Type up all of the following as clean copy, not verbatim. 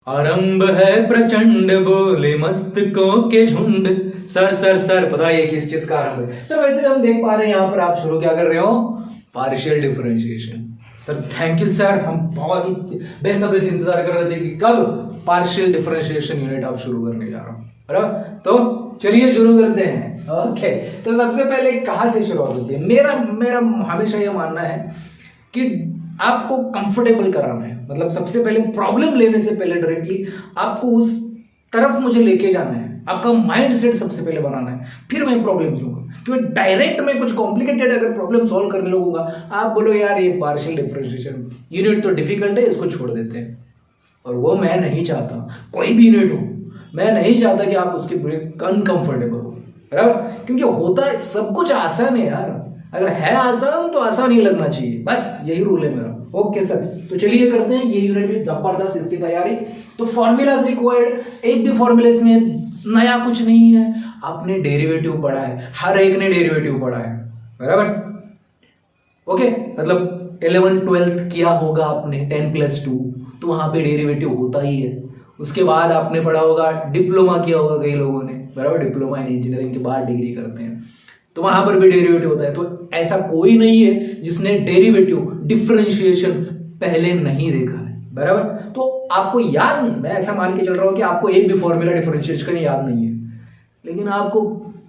आरंभ है प्रचंड बोले मस्तकों के झुंड। सर बताइए किस चीज का आरंभ है? सर वैसे हम देख पा रहे हैं यहाँ पर आप शुरू क्या कर रहे हो, partial differentiation. Sir thank you sir, हम बहुत ही बेसब्री से इंतजार कर रहे थे कि कब पार्शियल डिफरेंशिएशन यूनिट आप शुरू करने जा रहा हूँ, बराबर। तो चलिए शुरू करते हैं। ओके, तो सबसे पहले कहाँ से शुरुआत होती है? मेरा हमेशा ये मानना है कि आपको कंफर्टेबल कराना है। मतलब सबसे पहले प्रॉब्लम लेने से पहले डायरेक्टली आपको उस तरफ मुझे लेके जाना है, आपका माइंड सेट सबसे पहले बनाना है, फिर मैं प्रॉब्लम लूंगा। क्योंकि डायरेक्ट मैं कुछ कॉम्प्लिकेटेड अगर प्रॉब्लम सॉल्व करने लगूंगा, आप बोलो यार ये पार्शियल डिफरेंशिएशन यूनिट तो डिफिकल्ट है, इसको छोड़ देते हैं। और वो मैं नहीं चाहता, कोई भी यूनिट हो, मैं नहीं चाहता कि आप उसके अनकंफर्टेबल हो, बराबर। क्योंकि होता है सब कुछ आसान है यार, अगर है आसान तो आसान ही लगना चाहिए, बस यही रूल है मेरा। ओके सर, तो चलिए करते हैं ये यूनिट भी जबरदस्त इसकी तैयारी। तो फॉर्मूलाज रिक्वायर्ड, एक भी फॉर्मूला इसमें नया कुछ नहीं है, आपने डेरिवेटिव पढ़ा है, हर एक ने डेरिवेटिव पढ़ा है, बराबर। ओके, मतलब 11th 12th किया होगा आपने 10+2, तो वहां पे डेरिवेटिव होता ही है। उसके बाद आपने पढ़ा होगा, डिप्लोमा किया होगा कई लोगों ने, बराबर। डिप्लोमा इन इंजीनियरिंग के बाद डिग्री करते हैं, तो वहां पर भी डेरिवेटिव होता है। तो ऐसा कोई नहीं है जिसने डेरिवेटिव डिफरेंशिएशन पहले नहीं देखा है, बराबर। तो आपको याद नहीं, मैं ऐसा मान के चल रहा हूं कि आपको एक भी फॉर्मूला डिफरेंशिएशन का याद नहीं है, लेकिन आपको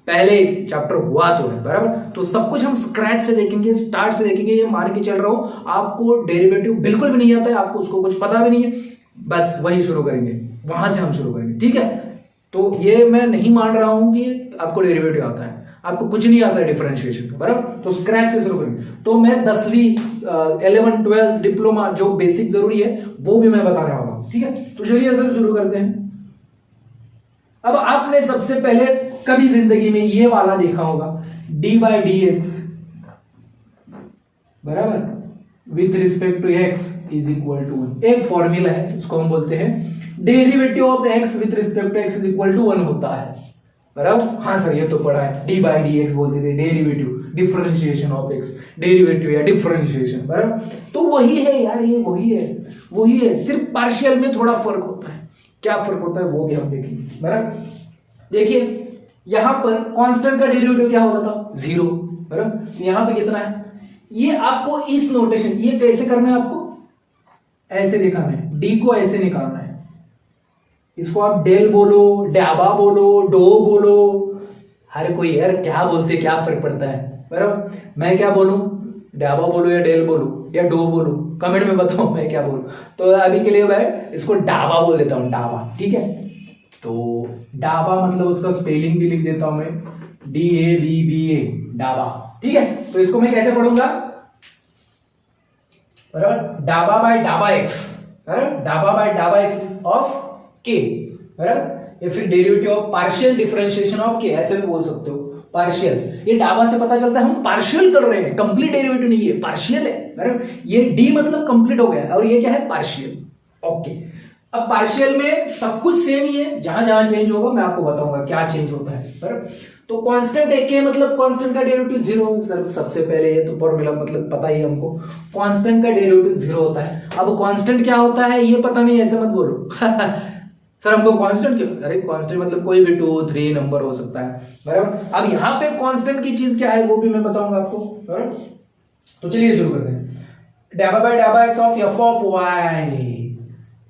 पहले चैप्टर हुआ तो है, बराबर। तो सब कुछ हम स्क्रैच से देखेंगे, स्टार्ट से देखेंगे। ये मान के चल रहा हूं आपको डेरिवेटिव बिल्कुल भी नहीं आता है, आपको उसको कुछ पता भी नहीं है, बस वही शुरू करेंगे, वहां से हम शुरू करेंगे, ठीक है। तो ये मैं नहीं मान रहा हूं कि आपको डेरिवेटिव आता है, आपको कुछ नहीं आता है डिफरेंशिएशन का, बराबर। तो स्क्रैच से शुरू करेंगे। तो मैं 10वीं 11 12 डिप्लोमा जो बेसिक जरूरी है वो भी मैं बताने वाला हूं, ठीक है। तो चलिए सर शुरू करते हैं। अब आपने सबसे पहले कभी जिंदगी में ये वाला देखा होगा, d/dx बराबर with respect to x is equal to 1। एक फॉर्मूला है, उसको हम बोलते हैं derivative of x with respect to x is equal to 1 होता है, बराबर। हाँ सर ये तो पढ़ा है, d/dx बोलते थे, derivative differentiation of x, derivative या डिफरेंशिएशन, बराबर। तो वही है यार, ये वही है, सिर्फ पार्शियल में थोड़ा फर्क होता है। क्या फर्क होता है वो भी हम देखेंगे, बराबर। देखिए यहां पर कांस्टेंट का डेरिवेटिव क्या होता था, 0, बराबर। यहां पे कितना है, ये आपको इस नोटेशन, ये कैसे करना है, आपको ऐसे दिखाना है, डी को ऐसे निकालना है, इसको आप डेल बोलो, डाबा बोलो, डो बोलो, हर कोई यार क्या बोलते, क्या फर्क पड़ता है, बराबर। मैं क्या बोलूं, डाबा बोलो या डेल बोलो या डो बोलो, कमेंट में बताओ मैं क्या बोलूं। तो अभी के लिए मैं इसको डाबा बोल देता हूं, डाबा, ठीक है। तो डाबा मतलब उसका स्पेलिंग भी लिख देता हूं मैं, DABBA, डाबा, ठीक है। तो इसको मैं कैसे पढ़ूंगा, बराबर, डाबा बाय डाबा एक्स, बराबर, डाबा बाय डाबा एक्स ऑफ के, बराबर। या फिर derivative of partial differentiation of के, ऐसे भी बोल सकते हो, पार्शियल। ये डाबा से पता चलता है हम पार्शियल कर रहे हैं, कंप्लीट डेरिवेटिव नहीं है, पार्शियल है, बराबर। ये डी मतलब कंप्लीट हो गया और ये क्या है, पार्शियल। ओके, अब पार्शियल में सब कुछ सेम ही है, जहां जहां चेंज होगा मैं आपको बताऊंगा क्या चेंज होता है, बराबर। तो कांस्टेंट है के, मतलब कांस्टेंट का डेरिवेटिव 0 सर, सबसे पहले ये तो फॉर्मूला मतलब पता ही हमको, कांस्टेंट का डेरिवेटिव 0 होता है। अब कांस्टेंट क्या होता है ये पता नहीं, ऐसे मत बोलो सर हमको कांस्टेंट क्यों, अरे कांस्टेंट मतलब कोई भी 2 3 नंबर हो सकता है, बराबर। अब यहां पे कांस्टेंट की चीज क्या है वो भी मैं बताऊंगा आपको, बराबर। तो चलिए शुरू करते हैं। डाबा बाय डाबा x of f of y,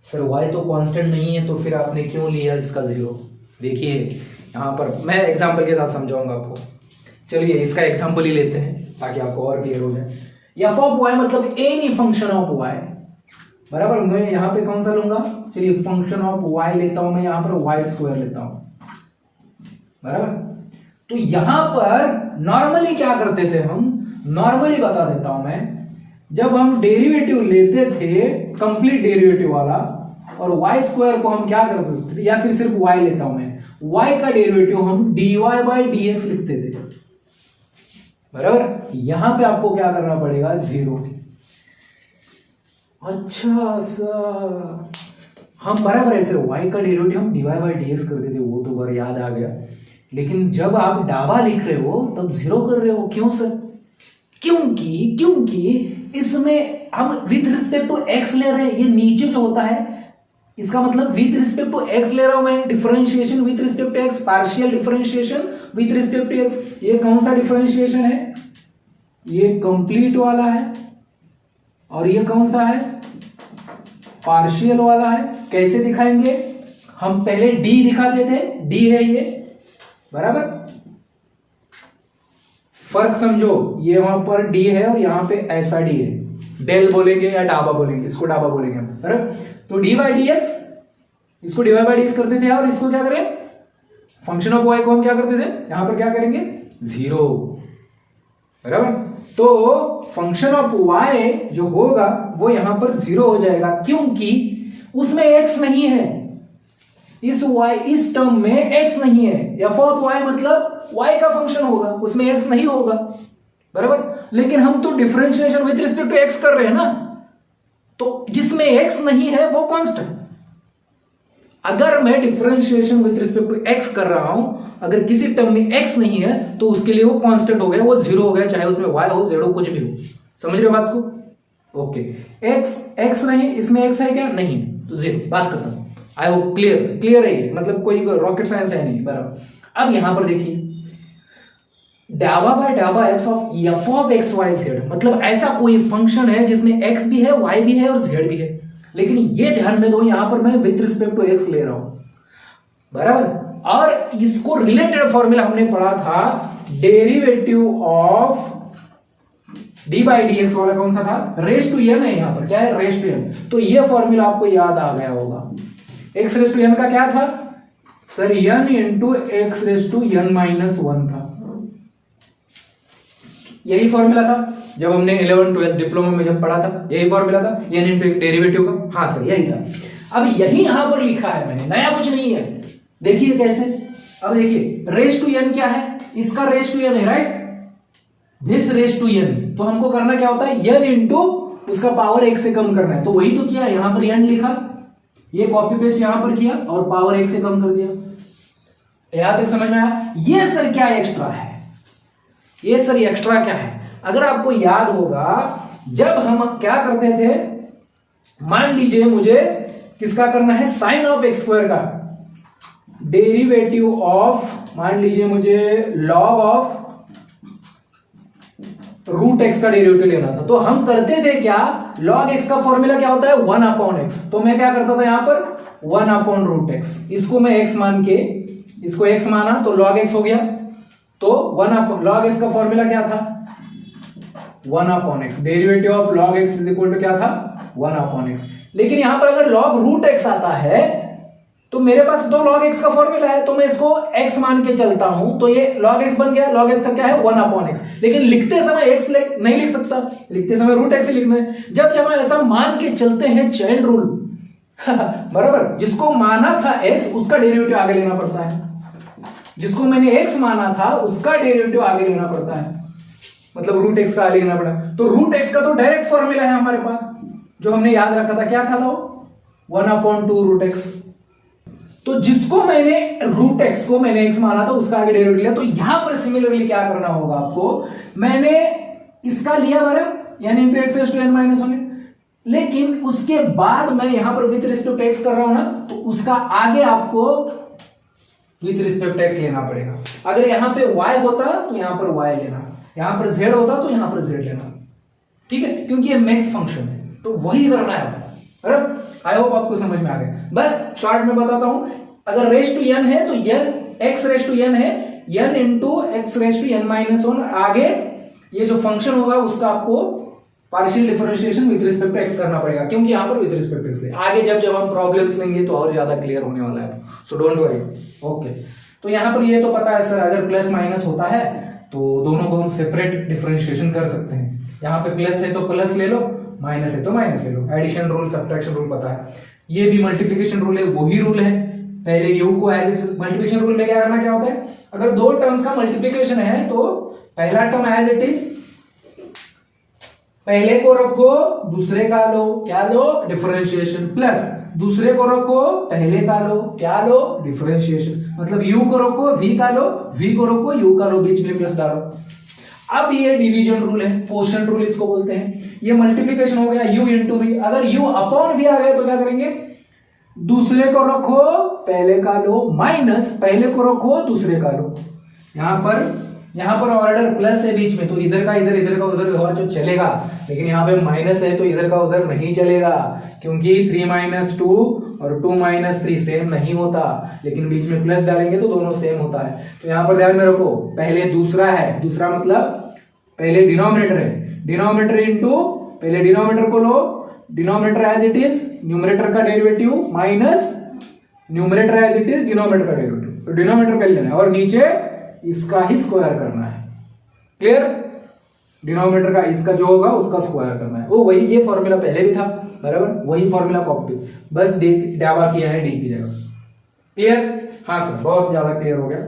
sir y तो कांस्टेंट नहीं है, तो फिर आपने क्यों लिया इसका 0? देखिए यहां पर मैं एग्जांपल के साथ समझाऊंगा आपको। चलिए इसका एग्जांपल ही लेते हैं ताकि आपको और क्लियर हो जाए। एफ ऑफ वाई मतलब एनी फंक्शन ऑफ वाई, बराबर। मैं यहां पे कौन सा लूंगा, चलिए फंक्शन ऑफ y लेता हूं मैं, यहां पर y² लेता हूं, बराबर। तो यहां पर नॉर्मली क्या करते थे हम, नॉर्मली बता देता हूं मैं, जब हम डेरिवेटिव लेते थे कंप्लीट डेरिवेटिव वाला, और y² को हम क्या कर सकते थे, या फिर सिर्फ y लेता हूं मैं, y का डेरिवेटिव हम dy/dx लिखते थे, बराबर। यहां पे आपको क्या करना पड़ेगा, 0। अच्छा सर, हम बराबर है सर, y का डेरिवेटिव हम dy/dx करते थे, वो तो बार याद आ गया, लेकिन जब आप डाबा लिख रहे हो तब 0 कर रहे हो, क्यों सर? क्योंकि इसमें हम विथ रिस्पेक्ट टू x ले रहे हैं, ये नीचे जो होता है इसका मतलब विथ रिस्पेक्ट टू एक्स ले रहा हूं मैं, differentiation with respect to x, partial differentiation with respect to x. ये कौन सा डिफरेंशिएशन है? ये कंप्लीट वाला है, और ये कौन सा है? पार्शियल वाला है। कैसे दिखाएंगे? हम पहले डी दिखाते थे, डी है ये, बराबर। फर्क समझो, ये वहां पर डी है और यहां पे ऐसा डी है, डेल बोलेंगे या डाबा बोलेंगे, इसको डाबा बोलेंगे, बराबर। तो डी बाई डी एक्स, इसको डी बाई डी एक्स करते थे, और इसको क्या करें? फंक्शन ऑफ वाई को हम क्या करते थे? यहां पर क्या करेंगे? 0, बराबर। तो फंक्शन ऑफ वाई जो होगा वो यहां पर 0 हो जाएगा, क्योंकि उसमें x नहीं है। इस टर्म में x नहीं है। एफ ऑफ वाई मतलब y का फंक्शन होगा, उसमें x नहीं होगा, बराबर। लेकिन हम तो differentiation with respect to x कर रहे हैं ना, तो जिसमें x नहीं है वो कांस्टेंट। अगर मैं differentiation with respect to x कर रहा हूं, अगर किसी टर्म में x नहीं है तो उसके लिए वो कांस्टेंट हो गया, वो 0 हो गया, चाहे उसमें y हो, z हो, कुछ भी हो। समझ रहे हो बात को? ओके। x नहीं, इसमें x है क्या? नहीं, तो 0, बात खत्म। आई होप क्लियर है ये, मतलब कोई रॉकेट साइंस है नहीं, बराबर। अब यहां पर देखिए, डावा बाय डावा x of f of x y z, मतलब ऐसा कोई फंक्शन है जिसमें x भी है, y भी है और z भी है, लेकिन ये ध्यान में दो यहां पर मैं विथ रिस्पेक्ट टू x ले रहा हूं, बराबर। और इसको रिलेटेड फॉर्मूला हमने पढ़ा था, derivative of D by D x वाला कौन सा था? रेस टू एन है, यहां पर क्या है? Raise to n. तो ये फॉर्मूला आपको याद आ गया होगा। एक्स रेस टू एन का क्या था sir? N into x raise to n minus 1 था। यही फॉर्मूला था जब हमने 11 12 डिप्लोमा में जब पढ़ा था, यही फॉर्मूला था, एन इंटू एक डेरिवेटिव का। हाँ सर, यही था। अब यही यहां पर लिखा है मैंने, नया कुछ नहीं है। देखिए कैसे, अब देखिए रेस टू एन क्या है? इसका रेस टू एन है, right? This raise to n, तो हमको करना क्या होता है? एन इंटू उसका पावर 1 से कम करना है, तो वही तो किया। यहां पर एन लिखा, ये कॉपी पेस्ट यहां पर किया और पावर 1 से कम कर दिया। यहां तक समझ में आया? ये सर क्या एक्स्ट्रा है? ये सर एक्स्ट्रा क्या है? अगर आपको याद होगा, जब हम क्या करते थे, मान लीजिए मुझे किसका करना है? साइन ऑफ एक्स स्क्वायर का डेरिवेटिव ऑफ, मान लीजिए मुझे लॉग ऑफ रूट एक्स का डेरिवेटिव लेना था, तो हम करते थे क्या? लॉग एक्स का फॉर्मूला क्या होता है? 1 अपॉन एक्स। तो मैं क्या करता था यहां पर? 1 अपॉन रूट एक्स। इसको मैं एक्स मान के, इसको एक्स माना तो लॉग एक्स हो गया, तो 1 अपॉन लॉग एक्स का फॉर्मूला क्या था? 1 upon x. Derivative of log x is equal to क्या था? 1 अपॉन एक्स। लेकिन यहां पर अगर लॉग रूट एक्स आता है तो मेरे पास तो लॉग एक्स का फॉर्मूला है, तो मैं इसको x मान के चलता हूं, तो ये log x बन गया। log x का क्या है? 1 अपॉन एक्स। लेकिन लिखते समय x नहीं लिख सकता, लिखते समय रूट एक्स लिखना है। जब हम ऐसा मान के चलते हैं, चेन रूल बराबर, जिसको माना था x उसका डेरिवेटिव आगे लेना पड़ता है, जिसको मैंने x माना था उसका डेरिवेटिव आगे लेना पड़ता है, मतलब रूट एक्स का आगे लेना पड़ा। तो रूट एक्स का तो डायरेक्ट फॉर्मूला है हमारे पास, जो हमने याद रखा था, क्या था वो? 1 अपॉन 2 रूट एक्स। तो जिसको मैंने रूट एक्स को मैंने एक्स माना था उसका आगे डेरिवेटिव लिया। तो यहां पर सिमिलरली क्या करना होगा आपको? मैंने इसका लिया बराबर यानी into x raise to n minus 1, लेकिन उसके बाद मैं यहां पर विथ रिस्पेक्ट एक्स कर रहा हूं ना, तो उसका आगे आपको विथ रिस्पेक्ट एक्स लेना पड़ेगा। अगर यहां पे y होता तो यहां पर y लेना, यहां पर z होता तो यहां पर z लेना, ठीक है? क्योंकि ये मैक्स फंक्शन है, तो वही करना है। आई होप आपको समझ में आ गया। बस शॉर्ट में बताता हूं, अगर रेस टू एन है तो n x raise to n है, n into x raise to n minus 1, आगे ये जो फंक्शन होगा उसका आपको partial differentiation with respect to x करना पड़ेगा, क्योंकि यहां पर विद रिस्पेक्ट टू एक्स है। आगे जब हम प्रॉब्लम्स लेंगे तो और ज्यादा क्लियर होने वाला है, सो डोंट वरी। ओके, तो यहां पर ये तो पता है सर, अगर प्लस माइनस होता है तो दोनों को हम सेपरेट डिफरेंशिएशन कर सकते हैं। यहां पे प्लस है तो प्लस ले लो, माइनस है तो माइनस ले लो। एडिशन रूल, सब्ट्रैक्शन रूल पता है, ये भी मल्टीप्लिकेशन रूल है, वही रूल है। पहले यू को एज इट, मल्टीप्लिकेशन रूल में क्या करना, क्या होता है? अगर दो टर्म्स का मल्टीप्लिकेशन है तो पहला टर्म एज इट इज पहले को रखो, दूसरे का लो, क्या लो? डिफरेंशिएशन। प्लस दूसरे को रखो, पहले का लो, क्या लो? डिफरेंशिएशन। मतलब u को रखो, v का लो, v को रखो, u का लो, बीच में प्लस डालो। अब ये डिवीजन रूल है, क्वोशंट रूल इसको बोलते हैं। ये मल्टीप्लिकेशन हो गया u इंटू वी। अगर u अपॉन v आ गया तो क्या करेंगे? दूसरे को रखो पहले का लो, माइनस पहले को रखो दूसरे का लो। यहां पर ऑर्डर प्लस है बीच में, तो इधर का इधर, इधर का उधर हुआ जो चलेगा, लेकिन यहाँ पे माइनस है तो इधर का उधर नहीं चलेगा, क्योंकि 3 - 2 और 2 - 3 सेम नहीं होता, लेकिन बीच में प्लस डालेंगे तो दोनों सेम होता है। तो यहाँ पर ध्यान में रखो, पहले दूसरा है, दूसरा मतलब पहले डिनोमिनेटर है, डिनोमिनेटर इंटू पहले डिनोमिनेटर को लो, denominator as it is, numerator का derivative minus numerator as it is denominator का डेरिवेटिव, तो डिनोमिनेटर पहले लेना है और नीचे इसका ही स्क्वायर करना है। क्लियर? डिनोमिनेटर का इसका जो होगा उसका स्क्वायर करना है, वो वही, ये फॉर्मूला पहले भी था, बराबर, वही फॉर्मूला कॉपी, बस डाबा किया है डी की जगह। क्लियर? हाँ सर, बहुत ज्यादा क्लियर हो गया।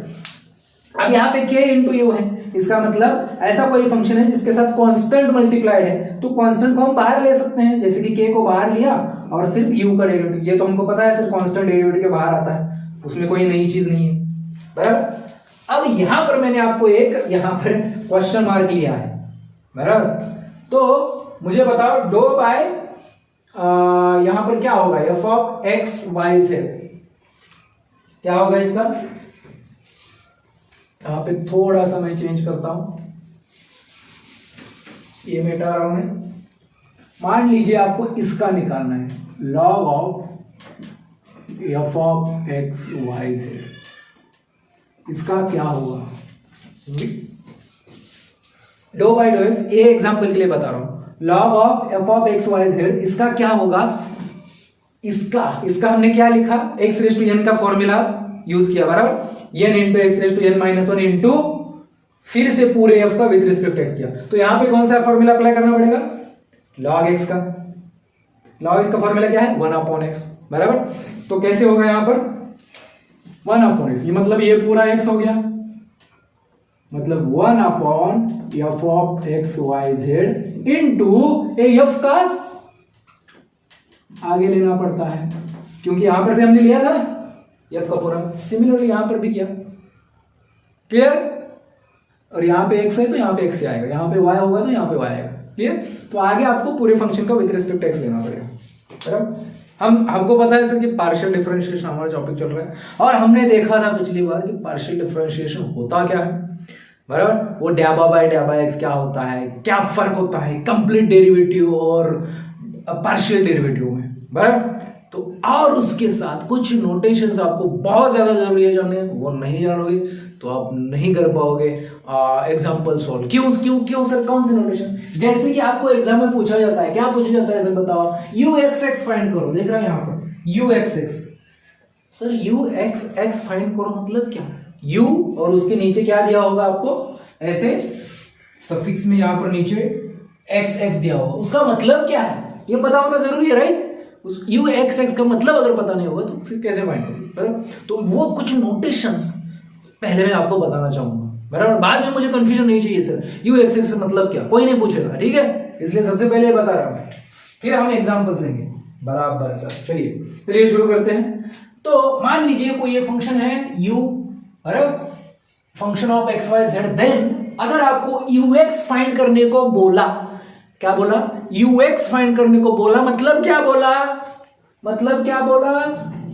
अब यहाँ पे k इंटू यू है, इसका मतलब ऐसा कोई फंक्शन है जिसके साथ कांस्टेंट मल्टीप्लाइड है, तो कांस्टेंट को हम बाहर ले सकते हैं, जैसे कि k को बाहर लिया और सिर्फ u का डेरिवेटिव, ये तो हमको पता है सिर्फ कांस्टेंट डेरिवेटिव के बाहर आता है, उसमें कोई नई चीज नहीं है, बराबर। अब यहां पर मैंने आपको एक यहां पर क्वेश्चन मार्क लिया है, बराबर, तो मुझे बताओ डो बाय यहां पर क्या होगा, f of x y z क्या होगा इसका, यहां पे थोड़ा सा मैं चेंज करता हूं, ये मिटा रहा हूं मैं। मान लीजिए आपको इसका निकालना है, log of f of x y z, इसका क्या होगा, डो बाय डो एक्स, ये एग्जांपल के लिए बता रहा हूं, log of f of x y z, इसका क्या होगा, इसका हमने क्या लिखा, x रेज़ टू n का फॉर्मूला यूज किया, बराबर, n into x raise to n minus 1 into फिर से पूरे f का विद रिस्पेक्ट x किया, तो यहां पे कौन सा फॉर्मूला अप्लाई करना पड़ेगा, log x का, log x का फॉर्मूला क्या है 1/x, बराबर, तो कैसे होगा यहां पर 1/x, ये मतलब ये पूरा x हो गया, मतलब 1/f of x y z into f का आगे लेना पड़ता है, क्योंकि यहां पर भी हमने लिया था ना f का पूरा, सिमिलरली यहां पर भी किया। क्लियर? और यहां पे x है तो यहां पे x से आएगा, यहां पे y होगा तो यहां पे y आएगा। क्लियर? तो आगे आपको पूरे फंक्शन का विद रिस्पेक्ट x लेना पड़ेगा, बराबर। हमको पता है सर कि पार्शियल डिफरेंशिएशन हमारा टॉपिक चल रहा है, और हमने देखा था पिछली बार कि पार्शियल डिफरेंशिएशन होता क्या है, बराबर, वो डैबा बाय डैबा एक्स क्या होता है, क्या फर्क होता है कंप्लीट डेरिवेटिव और पार्शियल डेरिवेटिव में, बराबर। तो और उसके साथ कुछ नोटेशंस आपको बहुत ज्यादा जरूरी है जानने, वो नहीं जानोगे तो आप नहीं कर पाओगे एग्जांपल सॉल्व। क्यों क्यों क्यों सर, कौन से नोटेशन, जैसे कि आपको एग्जाम में पूछा जाता है, क्या पूछा जाता है सर बताओ, यू एक्स एक्स फाइंड करो, देख रहा है यहाँ पर you x x, sir you x x find करो मतलब क्या, u और उसके नीचे क्या दिया होगा आपको, ऐसे सफिक्स में यहाँ पर नीचे x x दिया होगा, उसका मतलब क्या है ये पता होना जरूरी है, राइट। उस u x x का मतलब अगर पता नहीं होगा तो फिर कैसे फाइंड करोगे, तो वो कुछ नोटेशंस पहले मैं आपको बताना चाहूंगा, बराबर। बाद में मुझे कंफ्यूजन नहीं चाहिए सर u x x मतलब क्या, कोई नहीं पूछेगा, ठीक है, इसलिए सबसे पहले बता रहा हूं, फिर हम एग्जांपल्स लेंगे, बराबर सर। चलिए शुरू करते हैं। तो मान लीजिए कोई ये फंक्शन है u, function of x y z, then अगर आपको ux फाइंड करने को बोला, क्या बोला, ux फाइंड करने को बोला, मतलब क्या बोला,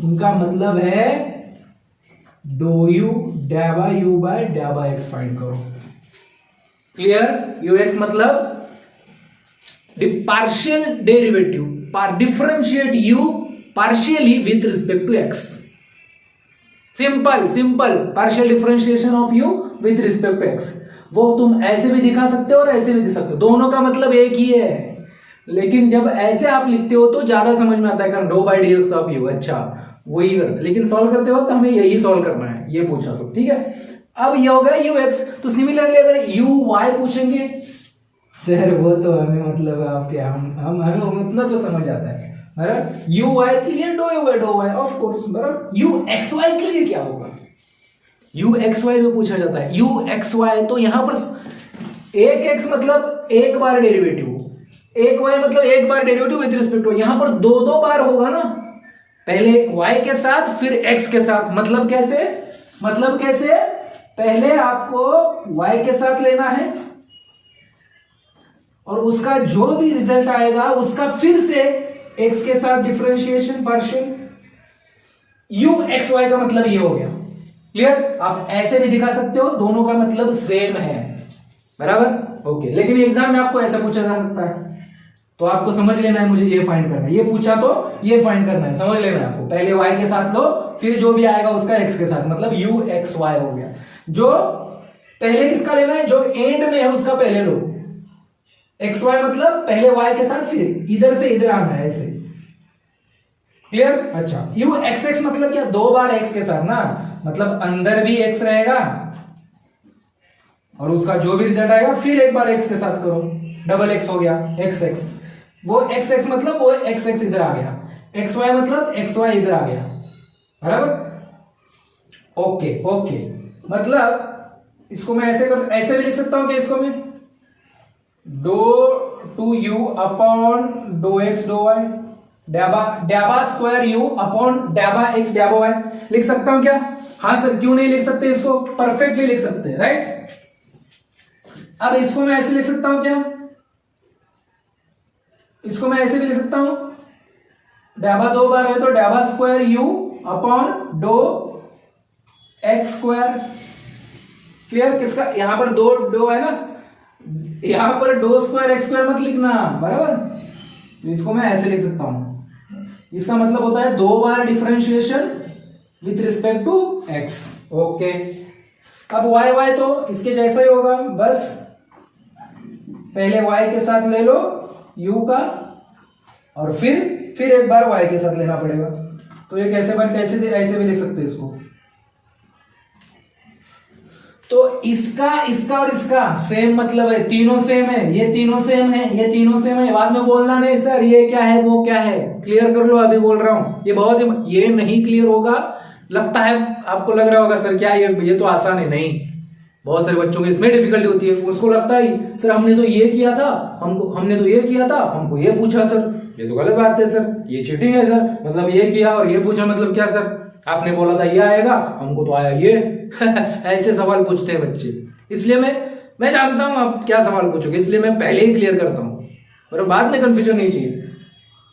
उनका मतलब है डो यू डैबा यू बाय डैबा एक्स फाइंड करो। क्लियर? ux मतलब partial derivative, differentiate u partially with respect to x, simple partial differentiation of u with respect to x। वो तुम ऐसे भी दिखा सकते हो और ऐसे भी दिख सकते हो, दोनों का मतलब एक ही है, लेकिन जब ऐसे आप लिखते हो तो ज्यादा समझ में आता है, कारण do by dx of u, अच्छा वही, लेकिन सॉल्व करते वक्त हमें यही सॉल्व करना है, ये पूछा तो ठीक है। अब ये होगा ux, तो सिमिलरली अगर uy पूछेंगे सर वो तो हमें मतलब आपके हमें उतना तो समझ आता है, बराबर। यू वाई के लिए डो वाई ऑफ कोर्स, बराबर। यू एक्स वाई के लिए क्या होगा, यू एक्स वाई में पूछा जाता है, यू एक्स वाई, तो यहां पर एक एक्स मतलब एक बार डेरिवेटिव, एक वाई मतलब एक बार डेरिवेटिव विद रिस्पेक्ट टू, यहां पर दो बार होगा ना, पहले वाई के साथ फिर एक्स के साथ, मतलब कैसे, पहले आपको वाई के साथ लेना है और उसका जो भी रिजल्ट आएगा उसका फिर से x के साथ differentiation partial, u x y का मतलब ये हो गया। क्लियर? आप ऐसे भी दिखा सकते हो, दोनों का मतलब सेम है, बराबर? ओके, लेकिन एग्जाम में आपको ऐसा पूछा जा सकता है, तो आपको समझ लेना है, मुझे ये फाइंड करना है, ये पूछा तो ये फाइंड करना है, समझ लेना है आपको। पहले y के साथ लो, फिर जो भी आएगा उसका x के साथ, मतलब u x y हो गया। जो पहले किसका लेना है, जो एंड में है उसका पहले लो। x y मतलब पहले y के साथ, फिर इधर से इधर आना है, ऐसे। क्लियर? अच्छा, u x x मतलब क्या, दो बार x के साथ ना, मतलब अंदर भी x रहेगा और उसका जो भी रिजल्ट आएगा फिर एक बार x के साथ करो, डबल x हो गया, x x। वो x x मतलब वो x x इधर आ गया, x y मतलब x y इधर आ गया, बराबर? ओके ओके, मतलब इसको मैं ऐसे भी लिख सकता हूं कि इसको मैं do two u upon dough x do y, डाबा स्क्वायर यू अपॉन डाबा एक्स डाबा वाई लिख सकता हूं क्या? हाँ सर, क्यों नहीं लिख सकते? इसको परफेक्टली लिख सकते हैं, राइट? अब इसको मैं ऐसे लिख सकता हूं क्या? इसको मैं ऐसे भी लिख सकता हूं, डाबा दो बार है तो डाबा square u upon dough x square. Clear? किसका, यहां पर दो डो है ना, यहां पर डो स्क्वायर एक्स स्क्वायर मत लिखना, बराबर? तो इसको मैं ऐसे लिख सकता हूं, इसका मतलब होता है दो बार differentiation with respect to x. Okay, अब वाई वाई तो इसके जैसा ही होगा, बस पहले y के साथ ले लो u का, और फिर एक बार y के साथ लेना पड़ेगा। तो ये कैसे ऐसे भी लिख सकते हैं इसको। तो इसका और इसका सेम मतलब है, तीनों सेम है, ये तीनों सेम है, ये तीनों सेम है। बाद में बोलना नहीं सर ये क्या है वो क्या है, क्लियर कर लो, अभी बोल रहा हूं। ये बहुत ये नहीं क्लियर होगा, लगता है आपको लग रहा होगा सर क्या ये तो आसान है, नहीं। बहुत सारे बच्चों को इसमें डिफिकल्टी होती है, उसको लगता है सर हमने तो ये किया था, हमने तो ये किया था, हमको ये पूछा सर, ये तो गलत बात है सर, ये चीटिंग है सर, मतलब ये किया और ये पूछा मतलब क्या सर, आपने बोला था ये आएगा, हमको तो आया ये। ऐसे सवाल पूछते हैं बच्चे, इसलिए मैं जानता हूं आप क्या सवाल पूछोगे, इसलिए मैं पहले ही क्लियर करता हूं, और बाद में कंफ्यूजन नहीं चाहिए।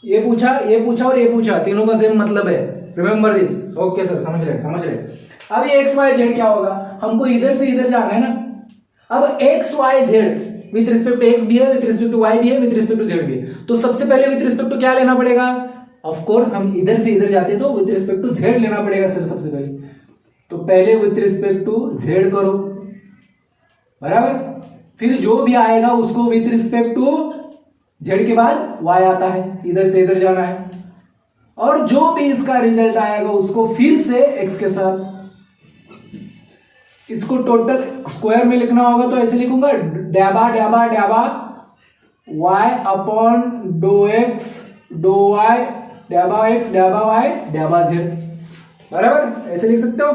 ये पूछा और ये पूछा, तीनों का सेम मतलब है, रिमेंबर दिस। ओके सर, समझ रहे। अब ये एक्स वाई जेड क्या होगा, हमको इधर से इधर जाना है ना। अब x y z with respect to x भी है, विथ रिस्पेक्ट टू वाई भी है, विथ रिस्पेक्ट टू जेड भी है। तो सबसे पहले विथ रिस्पेक्ट टू क्या लेना पड़ेगा? ऑफ कोर्स हम इधर से इधर जाते तो विथ रिस्पेक्ट टू जेड लेना पड़ेगा सर सबसे पहले। तो पहले विथ रिस्पेक्ट टू जेड करो, बराबर? फिर जो भी आएगा उसको विथ रिस्पेक्ट टू जेड के बाद वाई आता है, इधर से इधर जाना है, और जो भी इसका रिजल्ट आएगा उसको फिर से एक्स के साथ। इसको टोटल स्क्वायर में लिखना होगा तो ऐसे लिखूंगा, डाबा डाबा डाबा y upon dough x do y डाबा x डाबा y डाबा z, बराबर? ऐसे लिख सकते हो।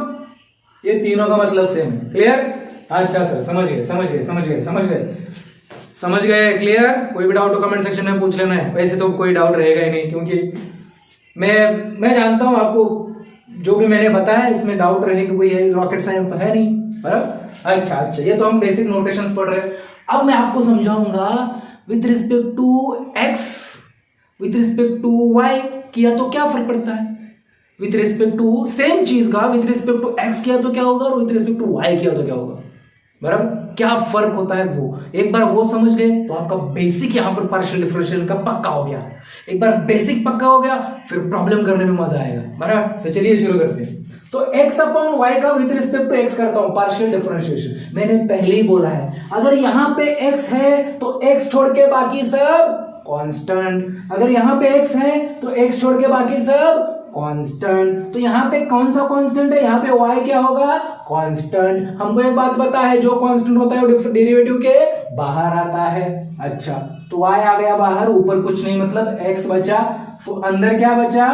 ये तीनों का मतलब सेम है। क्लियर? अच्छा सर, समझ गए। क्लियर? कोई भी डाउट हो कमेंट सेक्शन में पूछ लेना है, वैसे तो कोई डाउट रहेगा ही नहीं, क्योंकि मैं जानता हूं आपको जो भी मैंने बताया इसमें डाउट रहने की कोई रॉकेट साइंस तो है नहीं, बराबर? अच्छा, ये तो हम बेसिक नोटेशंस पढ़ रहे हैं। अब मैं आपको समझाऊंगा with respect to x with respect to y किया तो क्या फर्क पड़ता है, विथ रिस्पेक्ट टू सेम चीज का विथ रिस्पेक्ट टू x किया तो क्या होगा और विथ रिस्पेक्ट टू y किया तो क्या होगा, बराबर? क्या फर्क होता है वो एक बार वो समझ गए तो आपका बेसिक यहां पर पार्शियल डिफरेंशियल का पक्का हो गया। एक बार बेसिक पक्का हो गया फिर प्रॉब्लम करने में मजा आएगा, बराबर? तो चलिए शुरू करते हैं। तो x अपॉन y का विथ रिस्पेक्ट टू x करता हूं पार्शियल डिफरेंशिएशन। मैंने पहले ही बोला है अगर यहां पे x है तो x छोड़ के बाकी सब कांस्टेंट, अगर यहां पे x है तो x छोड़ के बाकी सब कांस्टेंट। तो यहां पे कौन सा कांस्टेंट है, यहां पे y क्या होगा, कांस्टेंट। हमको एक बात पता है जो कांस्टेंट होता है वो डेरिवेटिव के बाहर आता है। अच्छा, तो y आ गया बाहर, ऊपर कुछ नहीं मतलब x बचा, तो अंदर क्या बचा,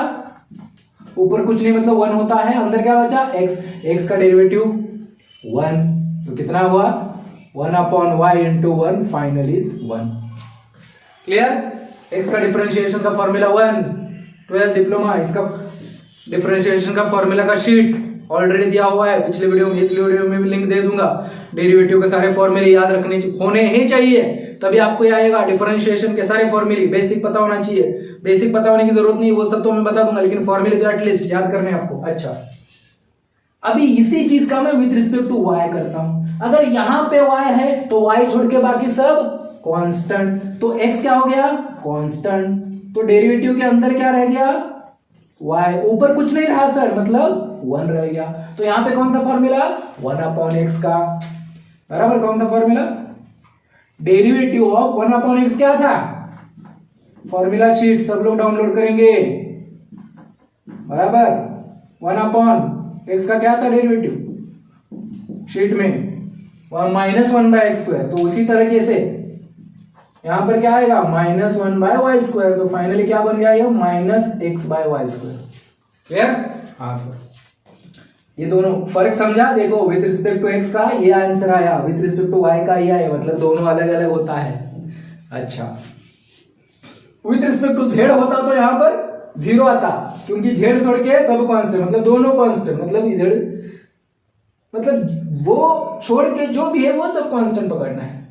ऊपर कुछ नहीं मतलब 1 होता है, अंदर क्या बचा x का डेरिवेटिव 1, तो कितना हुआ 1 upon y into 1 final is 1। Clear? x का डिफरेंशिएशन का फॉर्मूला 1, 12 डिप्लोमा, इसका डिफरेंशिएशन का फॉर्मूला का शीट ऑलरेडी दिया हुआ है पिछले वीडियो में, इस वीडियो में भी लिंक दे दूंगा। डेरिवेटिव के सारे फॉर्मूले याद रखने होने ही चाहिए, तभी आपको ये आएगा। डिफरेंशिएशन के सारे फॉर्मूले बेसिक पता होना चाहिए, बेसिक पता होने की जरूरत नहीं, वो सब तो मैं बता दूंगा, लेकिन फॉर्मूले तो एटलीस्ट याद करने हैं आपको। अच्छा, अभी इसी चीज का मैं विथ रिस्पेक्ट टू y करता हूं। अगर यहां पे y है तो y छोड़ के बाकी सब कांस्टेंट, तो x क्या हो गया? कांस्टेंट। तो डेरिवेटिव के अंदर क्या रह गया? y। ऊपर कुछ नहीं रहा सर, मतलब 1 रह गया। तो यहां पे कौन सा फॉर्मूला? 1/x का, बराबर। कौन सा फॉर्मूला? डेरिवेटिव ऑफ 1/x क्या था? फॉर्मूला शीट सब लोग डाउनलोड करेंगे, बराबर। 1/x का क्या था डेरिवेटिव शीट में? -1/x²। तो उसी तरीके से यहां पर क्या आएगा? -1/y²। तो फाइनली क्या बन गया ये? -x/y²। क्लियर? हाँ सर, ये दोनों फर्क समझा? देखो विथ रिस्पेक्ट टू x का ये आंसर आया, विथ रिस्पेक्ट टू y का ये आया, मतलब दोनों अलग अलग होता है। अच्छा, विथ रिस्पेक्ट टू z होता तो यहां पर 0 आता, क्योंकि z छोड़ के सब कांस्टेंट, मतलब दोनों कांस्टेंट, मतलब z मतलब वो छोड़ के जो भी है वो सब कांस्टेंट पकड़ना है।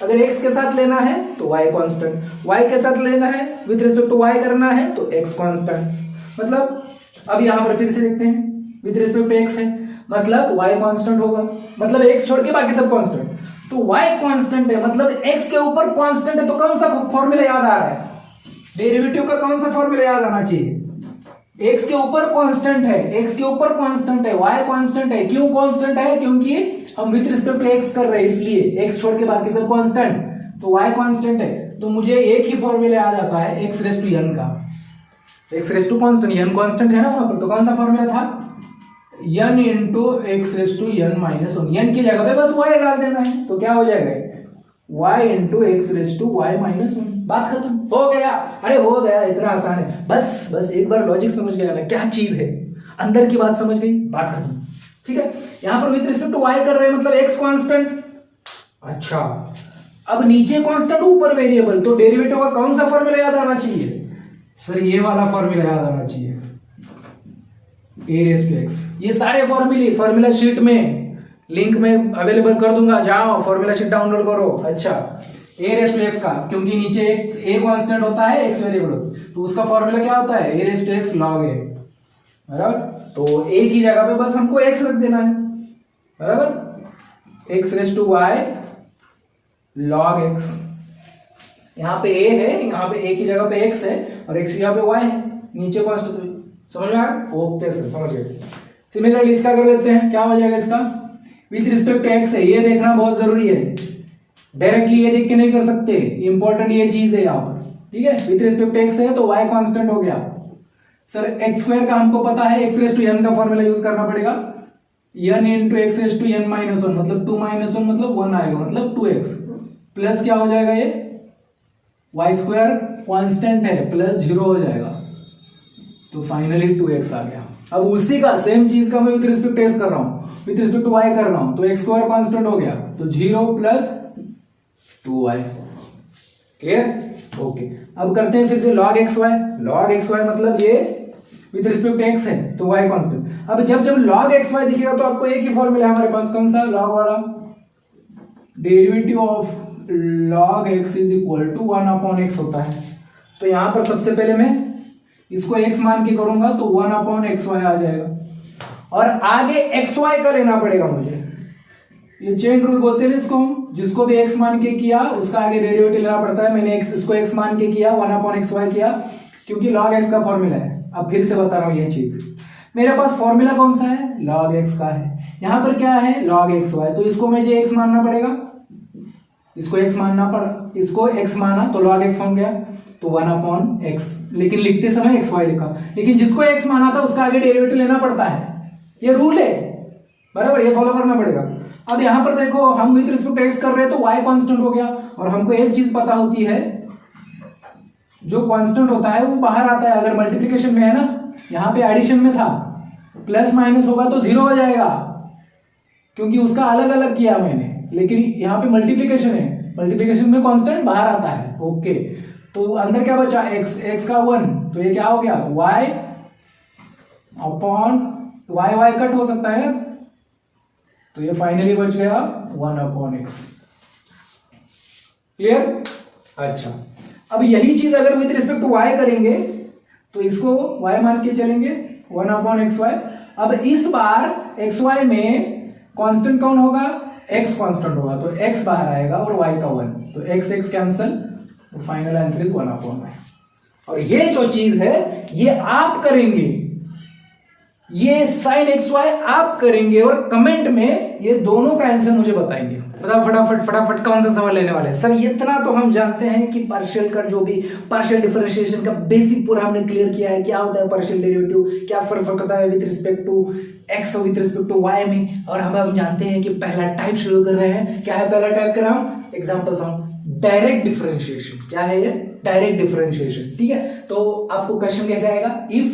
अगर x के साथ लेना है तो y कांस्टेंट, y के साथ लेना है विथ रिस्पेक्ट टू y करना है तो x कांस्टेंट। मतलब अब यहां पर फिर से देखते हैं, विथ रिस्पेक्ट टू x है मतलब y कांस्टेंट होगा, मतलब x छोड़ के बाकी सब कांस्टेंट। तो y कांस्टेंट है मतलब x के ऊपर कांस्टेंट है, तो कौन सा फॉर्मूला याद आ रहा है? डेरिवेटिव का कौन सा फॉर्मूला याद आना चाहिए? x के ऊपर कांस्टेंट है, x के ऊपर कांस्टेंट है, y कांस्टेंट है। क्यों कांस्टेंट है? क्योंकि हम विथ रिस्पेक्ट टू x कर रहे हैं, इसलिए x छोड़ के बाकी सब कांस्टेंट, तो y कांस्टेंट है। तो मुझे एक ही फॉर्मूला याद आता है x⁻n का। x⁻ कांस्टेंट, n कांस्टेंट है ना वहां पर, तो कौन सा फॉर्मूला था? n into x⁻n-1। n की जगह पे बस y डाल देना है, तो क्या हो जाएगा? y into x⁻y-1। बात खत्म, हो गया। अरे हो गया, इतना आसान है। बस एक बार लॉजिक समझ गया ना क्या चीज है, अंदर की बात समझ गई, बात खत्म। ठीक है, यहां पर विथ रिस्पेक्ट टू y कर रहे हैं मतलब x कांस्टेंट। अच्छा, अब नीचे कांस्टेंट ऊपर वेरिएबल, तो डेरिवेटिव का कौन सा फॉर्मूला याद आना चाहिए? सर ये वाला फॉर्मूला याद आना चाहिए, a⁻x। ये सारे फॉर्मूला शीट में लिंक में अवेलेबल कर दूंगा, जाओ फॉर्मूला शीट डाउनलोड करो। अच्छा, a⁻x का, क्योंकि नीचे a कांस्टेंट होता है, x वेरिएबल, तो उसका फॉर्मूला क्या होता है? a⁻x log a, बराबर। तो a की जगह पे बस हमको x रख देना है, बराबर। x⁻y log x। यहाँ पे a है, यहाँ पे a की जगह पे x है और x की जगह पे y है, नीचे कांस्टेंट। समझ में आया? ओके सर, समझ गए। सिमिलरली इसका कर देते हैं, क्या हो जाएगा इसका? विथ रिस्पेक्ट टू x है, ये देखना बहुत जरूरी है, डायरेक्टली ये देख के नहीं कर सकते, इंपॉर्टेंट ये चीज है यहाँ पर। ठीक है, विथ रिस्पेक्ट टू x है तो y कांस्टेंट हो गया। सर x² का हमको पता है, x⁻n का फॉर्मूला यूज करना पड़ेगा, n इंटू x⁻n-1, मतलब 2 - 1 मतलब 1 आएगा, मतलब 2x प्लस क्या हो जाएगा? ये y² कांस्टेंट है, प्लस 0 हो जाएगा, तो फाइनली 2x आ गया। अब उसी का सेम चीज का मैं विथ रिस्पेक्ट टू x कर रहा हूं, विथ रिस्पेक्ट टू y कर रहा हूं, तो x² कांस्टेंट हो गया, तो 0 प्लस 2y। क्लियर? ओके, अब करते हैं फिर से log xy। log xy मतलब ये विथ रिस्पेक्ट टू x है तो y कांस्टेंट। अब जब log xy दिखेगा तो आपको एक ही फॉर्मूला है हमारे पास, कौन सा? log वाला। Derivative of log x is equal to 1/x होता है। तो यहां पर सबसे पहले मैं इसको x मान के करूंगा तो 1/xy आ जाएगा, और आगे xy का लेना पड़ेगा मुझे। ये चेन रूल बोलते हैं इसको हम, जिसको भी x मान के किया उसका आगे डेरिवेटिव लेना पड़ता है। मैंने इसको x मान के किया, 1/xy किया, क्योंकि log x का फॉर्मूला है। अब फिर से बता रहा हूं ये चीज, मेरे पास फॉर्मूला कौन सा है? log x का है। यहां पर क्या है? log xy, तो इसको मुझे x मानना पड़ेगा, इसको x मानना पड़ा, इसको x माना तो log x बन गया, तो 1/x, लेकिन लिखते समय xy लिखा, लेकिन जिसको x माना था उसका आगे डेरिवेटिव लेना पड़ता है, ये रूल है, बराबर, ये फॉलो करना पड़ेगा। अब यहां पर देखो, हम विथ रिस्पेक्ट टू x कर रहे हैं तो y कांस्टेंट हो गया, और हमको एक चीज पता होती है, जो कांस्टेंट होता है वो बाहर आता है। अगर मल्टीप्लिकेशन में है ना, यहाँ पे एडिशन में था, प्लस माइनस होगा तो 0 हो जाएगा, क्योंकि उसका अलग अलग किया मैंने, लेकिन यहाँ पे मल्टीप्लिकेशन है, मल्टीप्लिकेशन में कांस्टेंट बाहर आता है। ओके, तो अंदर क्या बचा? x का 1, तो ये क्या हो गया? y upon y y cut हो सकता है, तो ये फाइनली बच गया 1/x। क्लियर? अच्छा, अब यही चीज अगर विद रिस्पेक्ट टू y करेंगे तो इसको y मान के चलेंगे 1/xy। अब इस बार xy में कांस्टेंट कौन होगा? x कांस्टेंट होगा, तो x बाहर आएगा और y का 1, तो x कैंसिल, तो फाइनल आंसर इज 1/y। और ये जो चीज है ये आप करेंगे, ये sin xy आप करेंगे और कमेंट में ये दोनों का आंसर मुझे बताएंगे। फटाफट कौन सा सवाल लेने वाले हैं? सर इतना तो हम जानते हैं कि पार्शियल का जो भी पार्शियल डिफरेंशिएशन का बेसिक पूरा हमने क्लियर किया है, क्या होता है पार्शियल डेरिवेटिव, क्या फर्क होता है विद रिस्पेक्ट टू x और विद रिस्पेक्ट टू y में। और हम जानते हैं कि पहला टाइप शुरू कर रहे हैं। क्या है पहला टाइप कर रहा हूं? Example some direct differentiation. क्या है ये? Direct differentiation. ठीक है, तो आपको क्वेश्चन कैसे आएगा? इफ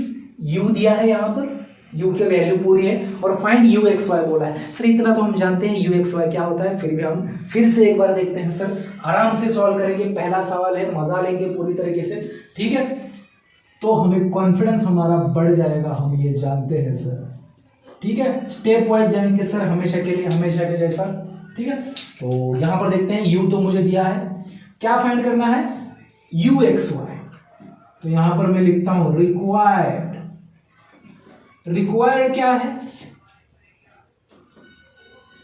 u दिया है, यहां पर u की वैल्यू पूरी है और फाइंड u(xy) बोला है। सर इतना तो हम जानते हैं u(xy) क्या होता है, फिर भी हम फिर से एक बार देखते हैं सर, आराम से सॉल्व करेंगे। पहला सवाल है, मजा लेंगे पूरी तरीके से। ठीक है, तो हमें कॉन्फिडेंस हमारा बढ़ जाएगा, हम ये जानते हैं सर। ठीक है, स्टेप वाइज जाएंगे सर, हमेशा के लिए, हमेशा के जैसा। ठीक है, तो यहां पर देखते हैं u तो मुझे दिया है, क्या फाइंड करना है? u(xy). तो यहां पर मैं लिखता हूं रिक्वायर्ड क्या है?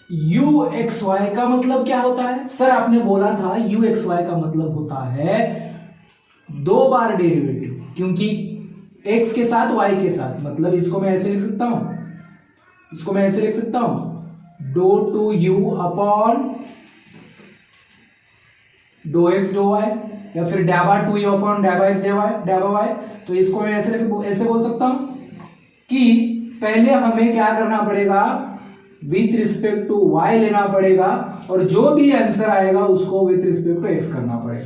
u(xy) का मतलब क्या होता है? सर आपने बोला था u(xy) का मतलब होता है 2 बार डेरिवेटिव, क्योंकि x के साथ y के साथ। मतलब इसको मैं ऐसे लिख सकता हूं, इसको मैं ऐसे लिख सकता हूं, डो टू u अपॉन डो x डो y, या फिर डैबा टू u अपॉन डैबा x डैबा y। तो इसको मैं ऐसे बोल सकता हूं कि पहले हमें क्या करना पड़ेगा? विथ रिस्पेक्ट टू y लेना पड़ेगा और जो भी आंसर आएगा उसको विथ रिस्पेक्ट टू x करना पड़ेगा।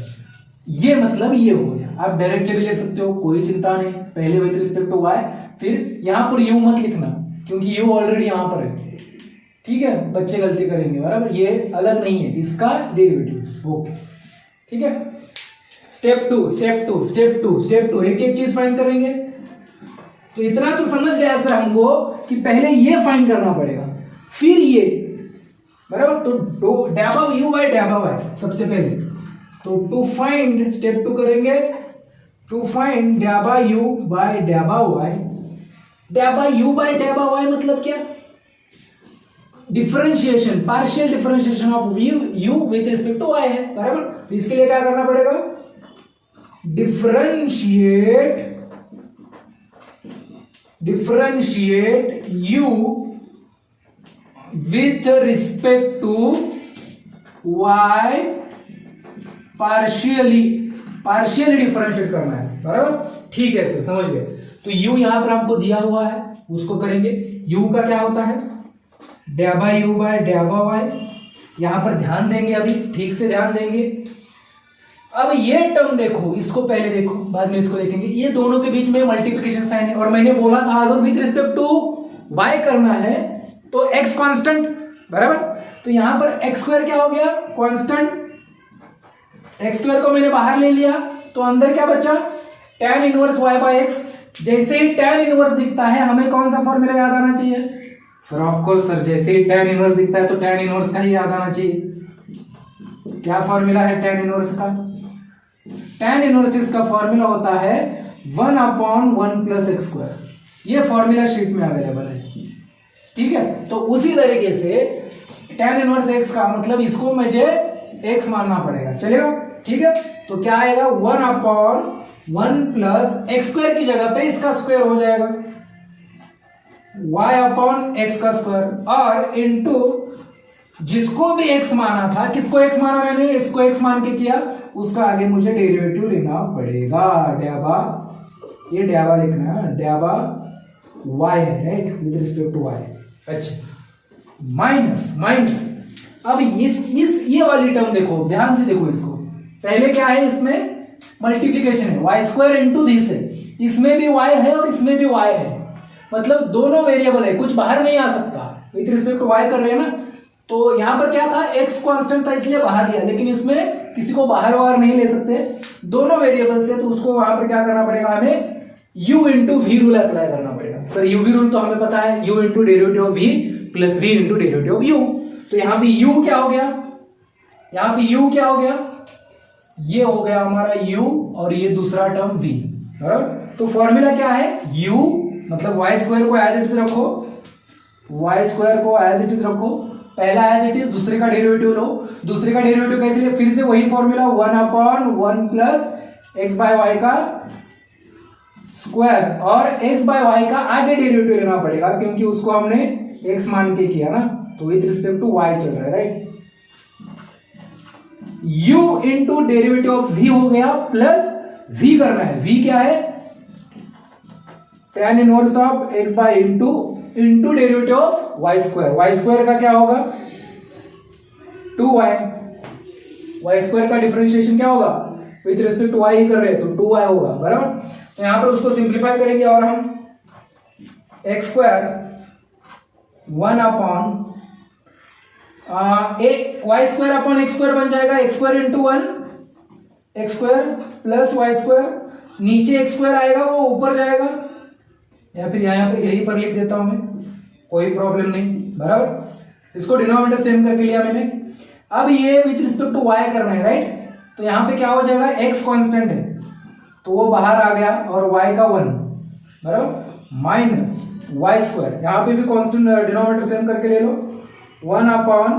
ये मतलब ये हो गया। आप डायरेक्टली भी लिख सकते हो, कोई चिंता नहीं। पहले विथ रिस्पेक्ट टू y, फिर यहां पर u मत लिखना क्योंकि u ऑलरेडी यहां पर है। ठीक है, बच्चे गलती करेंगे, बराबर, ये अलग नहीं है, इसका डेरिवेटिव। ओके, ठीक है। स्टेप टू एक एक चीज फाइंड करेंगे। तो इतना तो समझ गया सर हमको कि पहले ये फाइंड करना पड़ेगा, फिर ये, बराबर। तो डैबा u बाय डैबा y सबसे पहले। तो टू फाइंड, स्टेप 2 करेंगे, टू फाइंड डैबा u बाय डैबा y। डैबा u बाय डैबा y मतलब क्या? Differentiation, partial differentiation of u with respect to y है, बराबर। तो इसके लिए क्या करना पड़ेगा? Differentiate u with respect to y, partially differentiate करना है, बराबर। ठीक है सर, समझ गए। तो u यहां पर आपको दिया हुआ है, उसको करेंगे। u का क्या होता है? डैबा u बाय डैबा y। यहां पर ध्यान देंगे, अभी ठीक से ध्यान देंगे। अब ये टर्म देखो, इसको पहले देखो, बाद में इसको देखेंगे। ये दोनों के बीच में मल्टीप्लिकेशन साइन है और मैंने बोला था अगर विद रिस्पेक्ट टू y करना है तो x कांस्टेंट, बराबर। तो यहां पर x स्क्वायर क्या हो गया? कांस्टेंट। x स्क्वायर को मैंने बाहर ले लिया तो अंदर क्या बचा? tan inverse y by x। जैसे ही tan इनवर्स दिखता है हमें कौन सा फॉर्मूला याद आना चाहिए? सर ऑफ कोर्स सर, जैसे ही tan इनवर्स दिखता है तो tan इनवर्स का ही याद आना चाहिए। क्या फॉर्मूला है tan इनवर्स का? tan इनवर्स का फॉर्मूला होता है 1/1 प्लस x स्क्वायर। ये फॉर्मूला शीट में अवेलेबल है, ठीक है। तो उसी तरीके से tan इनवर्स x का मतलब इसको मुझे x मानना पड़ेगा, चलेगा? ठीक है, तो क्या आएगा? 1/1 प्लस x स्क्वायर की जगह पे इसका स्क्वायर हो जाएगा, y अपॉन x का स्क्वायर, और इनटू जिसको भी x माना था, किसको x माना मैंने? इसको x मान के किया, उसका आगे मुझे डेरिवेटिव लेना पड़ेगा। डैबा, ये डैबा लिखना है, डैबा y है, right, with respect to y। अच्छा, माइनस। अब ये वाली टर्म देखो, ध्यान से देखो इसको। पहले क्या है? इसमें मल्टीप्लीकेशन है, y स्क्वायर इंटू दिस है। इसमें भी y है और इसमें भी y है, मतलब दोनों वेरिएबल है, कुछ बाहर नहीं आ सकता। विद रिस्पेक्ट टू y कर रहे हैं ना, तो यहां पर क्या था? x कांस्टेंट था इसलिए बाहर लिया, लेकिन इसमें किसी को बाहर नहीं ले सकते, दोनों वेरिएबल से। तो उसको वहां पर क्या करना पड़ेगा? हमें u into v rule apply करना पड़ेगा। सर यूवी रूल तो हमें पता है, u into derivative of v plus v into derivative of u। तो यहाँ पे u क्या हो गया, यहाँ पे u क्या हो गया, ये हो गया हमारा u और ये दूसरा टर्म v, बराबर। तो फॉर्मूला क्या है, u मतलब y स्क्वायर को एज इट इज रखो, y स्क्वायर को एज इट इज रखो, पहला एज इट इज, दूसरे का डेरिवेटिव लो। दूसरे का डेरिवेटिव कैसे लिए, फिर से वही formula 1/1 plus x by y का स्क्वायर, और x बाय वाई का आगे डेरिवेटिव लेना पड़ेगा क्योंकि उसको हमने x मान के किया ना, तो विथ रिस्पेक्ट टू y चल रहा है, right. u into derivative of v हो गया, प्लस v करना है, v क्या है, tan inverse of x bye into derivative of y square. y square का क्या होगा 2y, y स्क्वायर का डिफरेंशिएशन क्या होगा, विथ रिस्पेक्ट टू y ही कर रहे हैं तो 2y होगा, बराबर। तो यहां पर उसको सिंप्लीफाई करेंगे और हम x square 1 upon y square upon x square बन जाएगा, x square into 1 x square plus y square, नीचे x स्क्वायर आएगा वो ऊपर जाएगा, या फिर यहाँ पे यहीं पर लिख देता हूं मैं, कोई प्रॉब्लम नहीं, बराबर। इसको डिनोमिनेटर सेम करके लिया मैंने। अब ये विथ रिस्पेक्ट टू y करना है, राइट। तो यहाँ पे क्या हो जाएगा, x कांस्टेंट है तो वो बाहर आ गया और y का 1, बराबर, माइनस y स्क्वायर, यहाँ पे भी कांस्टेंट डिनोमिनेटर सेम करके ले लो, 1 upon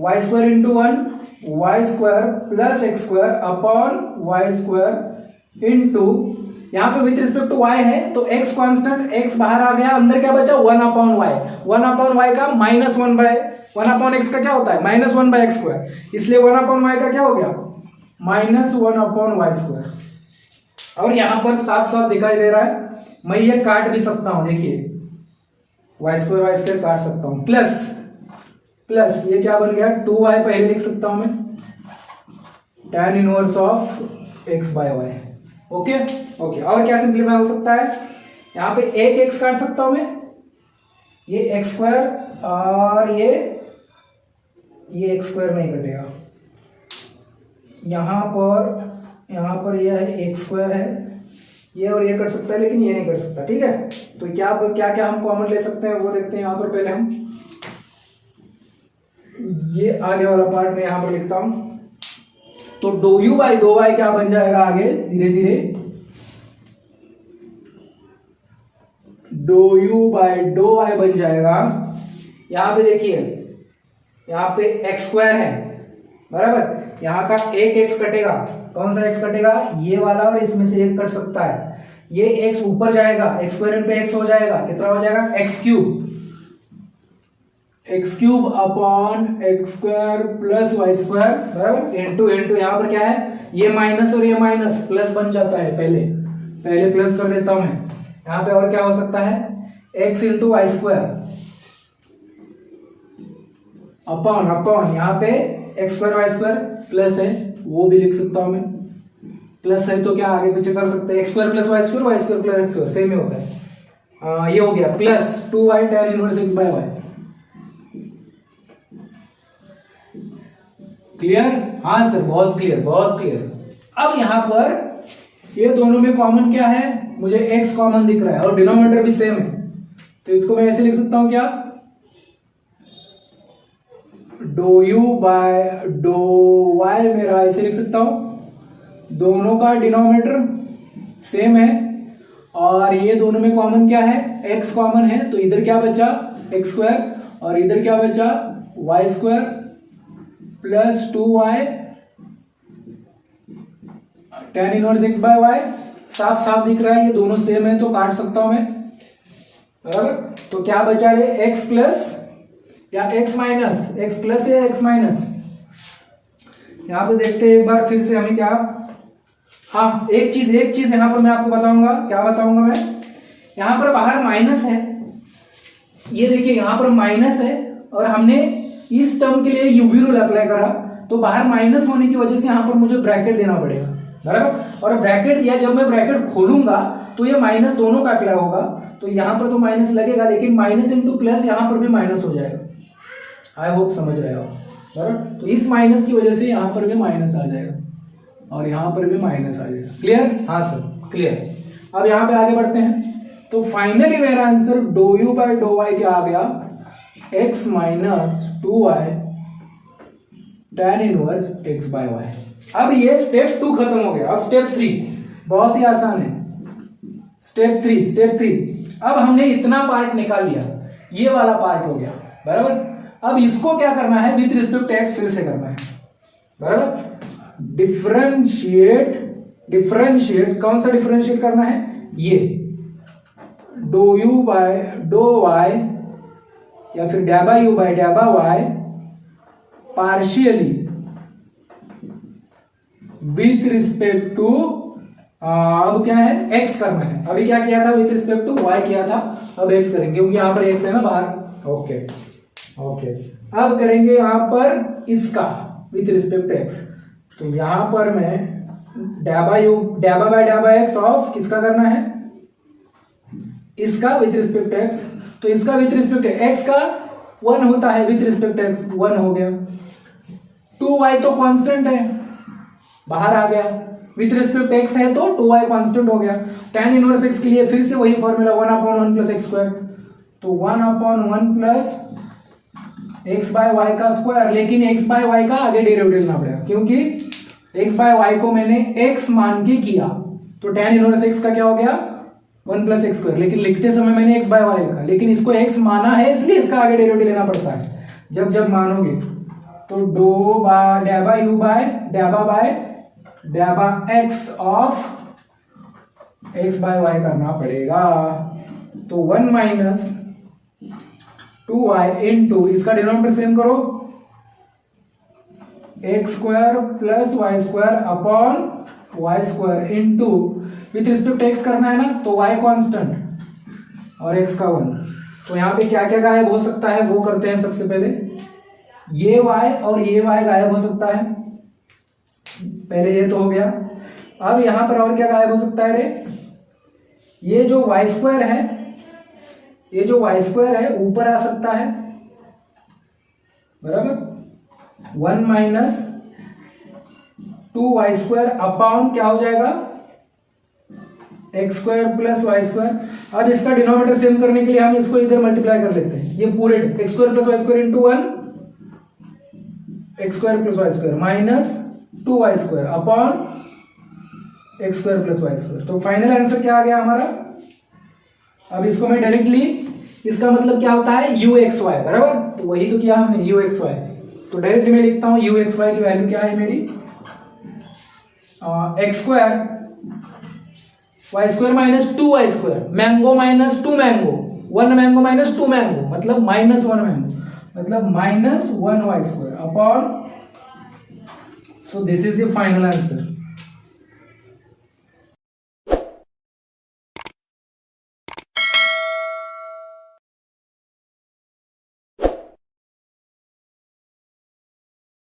y square into 1 y square plus x square upon y square into, यहाँ पे विथ रिस्पेक्ट टू y है तो x कांस्टेंट, x बाहर आ गया, अंदर क्या बचा 1 अपॉन y, 1 अपॉन y का माइनस 1 अपॉन x का क्या होता है माइनस 1 बाय x स्क्वायर, इसलिए 1 अपॉन y का क्या हो गया माइनस 1 अपॉन y स्क्वायर। और यहां पर साफ साफ दिखाई दे रहा है, मैं ये काट भी सकता हूं, देखिए y स्क्वायर काट सकता हूं, प्लस ये क्या बन गया 2y, पहले लिख सकता हूं मैं tan inverse of x by y। Okay, और क्या सिंप्लीफाई हो सकता है, यहाँ पे एक x काट सकता हूं मैं, ये x स्क्वायर और ये x स्क्वायर नहीं कटेगा, यहाँ पर यह है x स्क्वायर है, ये और ये कट सकता है लेकिन ये नहीं कट सकता, ठीक है। तो क्या हम कॉमन ले सकते हैं वो देखते हैं। यहाँ पर पहले हम ये आगे वाला पार्ट में यहाँ पर लिखता हूं, तो do u by do y क्या बन जाएगा आगे धीरे धीरे, do u by do y बन जाएगा। यहां पे देखिए, यहाँ पे एक्स स्क्वायर है, बराबर, यहाँ का एक एक्स कटेगा, कौन सा एक्स कटेगा, ये वाला, और इसमें से एक कट सकता है, ये एक्स ऊपर जाएगा, एक्स स्क्वायर इंटू एक्स हो जाएगा, कितना हो जाएगा x cube upon x square plus y square, बराबर, इंटू यहाँ पर क्या है, ये माइनस और ये माइनस प्लस बन जाता है, पहले प्लस कर देता हूं मैं। यहाँ पे और क्या हो सकता है, x into y square upon यहाँ पे x square y square plus है, वो भी लिख सकता हूं मैं, प्लस है तो क्या आगे पीछे कर सकते हैं, x square plus y square plus x square same ही होता है। ये हो गया plus 2y tan inverse x by y। Clear, हाँ सर, बहुत क्लियर। अब यहां पर ये दोनों में कॉमन क्या है, मुझे x कॉमन दिख रहा है और डिनोमिनेटर भी सेम है, तो इसको मैं ऐसे लिख सकता हूं क्या, do u by dough y मेरा ऐसे लिख सकता हूं, दोनों का डिनोमिनेटर सेम है और ये दोनों में कॉमन क्या है, x कॉमन है, तो इधर क्या बचा एक्स स्क्वायर और इधर क्या बचा y square plus 2y tan inverse x by y। साफ दिख रहा है, ये दोनों सेम है तो काट सकता हूं मैं, बराबर। तो क्या बचा रे, x प्लस या x माइनस, x प्लस या x माइनस, यहां पे देखते हैं एक बार फिर से हमें क्या, हाँ एक चीज यहां पर मैं आपको बताऊंगा, क्या बताऊंगा मैं, यहां पर बाहर माइनस है, ये देखिए यहां पर माइनस है और हमने इस टर्म के लिए यूवी रूल अप्लाई करा, तो बाहर माइनस होने की वजह से यहां पर मुझे ब्रैकेट देना पड़ेगा, बराबर। और ब्रैकेट दिया, जब मैं ब्रैकेट खोलूंगा तो ये माइनस दोनों का अप्लाई होगा, तो यहां पर तो माइनस लगेगा लेकिन माइनस इंटू प्लस यहां पर भी माइनस हो जाएगा। आई होप समझ रहे हो, बराबर। तो इस माइनस की वजह से यहां पर भी माइनस आ जाएगा और यहां पर भी माइनस आ जाएगा। क्लियर, हाँ सर क्लियर। अब यहां पे आगे बढ़ते हैं, तो फाइनली मेरा answer do u by dough y क्या आ गया, x minus 2y tan inverse x by y. अब ये स्टेप 2 खत्म हो गया। अब स्टेप 3 बहुत ही आसान है। स्टेप 3 अब हमने इतना पार्ट निकाल लिया, ये वाला पार्ट हो गया बराबर। अब इसको क्या करना है, विथ रिस्पेक्ट टू एक्स फिर से करना है बराबर। डिफरेंशिएट कौन सा डिफरेंशिएट करना है, ये डो यू बाय डो वाई या फिर डैबा यू बाय डैबा y partially with respect to, अब क्या है, x करना है। अभी क्या किया था, विथ रिस्पेक्ट टू y किया था, अब x करेंगे क्योंकि यहां पर x है ना बाहर। ओके अब करेंगे यहां पर इसका विथ रिस्पेक्ट टू x। तो यहां पर मैं डैबा बाय डैबा x ऑफ किसका करना है, इसका विथ रिस्पेक्ट टू x। तो इसका विथ रिस्पेक्ट टू x का 1 होता है, विथ रिस्पेक्ट टू x 1 हो गया। 2y तो कांस्टेंट है, बाहर आ गया, विथ रिस्पेक्ट x है तो 2y कांस्टेंट हो गया। tan इनवर्स x के लिए फिर से वही फॉर्मूला 1/1 प्लस x स्क्वायर। तो 1/1 प्लस x बाय वाई का स्क्वायर, लेकिन x बाय वाई का आगे डेरिवेटिव लेना पड़ेगा क्योंकि x बाय वाई को मैंने x मान के किया। तो tan इनवर्स x का क्या हो गया, 1 प्लस एक्स स्क्वायर, लेकिन लिखते समय मैंने x बाय वाई लिखा, लेकिन इसको x माना है इसलिए इसका आगे डेरिवेटिव लेना पड़ता है। जब मानोगे तो डैबा यू बाय डैबा x of x by y करना पड़ेगा। तो 1 माइनस 2y इंटू इसका डिनोमिनेटर सेम करो, x square plus y square upon y square into with respect x करना है ना, तो y कांस्टेंट और x का 1। तो यहां पे क्या क्या गायब हो सकता है वो करते हैं। सबसे पहले ये y और ये y गायब हो सकता है, पहले ये तो हो गया। अब यहां पर और क्या गायब हो सकता है रे, ये जो y स्क्वायर है, ये जो y स्क्वायर है ऊपर आ सकता है बराबर। 1 माइनस 2y स्क्वायर अपॉन क्या हो जाएगा, x square plus y square. अब इसका डिनोमिनेटर सेम करने के लिए हम इसको इधर मल्टीप्लाई कर लेते हैं, ये पूरे x square plus y square into 1 x square plus y square minus 2y square upon x square plus y square. तो फाइनल आंसर क्या आ गया हमारा। अब इसको मैं डायरेक्टली, इसका मतलब क्या होता है uxy बराबर, तो वही तो किया हमने uxy। तो डायरेक्टली मैं लिखता हूं uxy की वैल्यू क्या है मेरी, x square y square minus 2y square, mango minus 2 mango, 1 mango minus 2 mango मतलब माइनस 1 मैंगो, मतलब minus 1y square upon, so this is the final answer.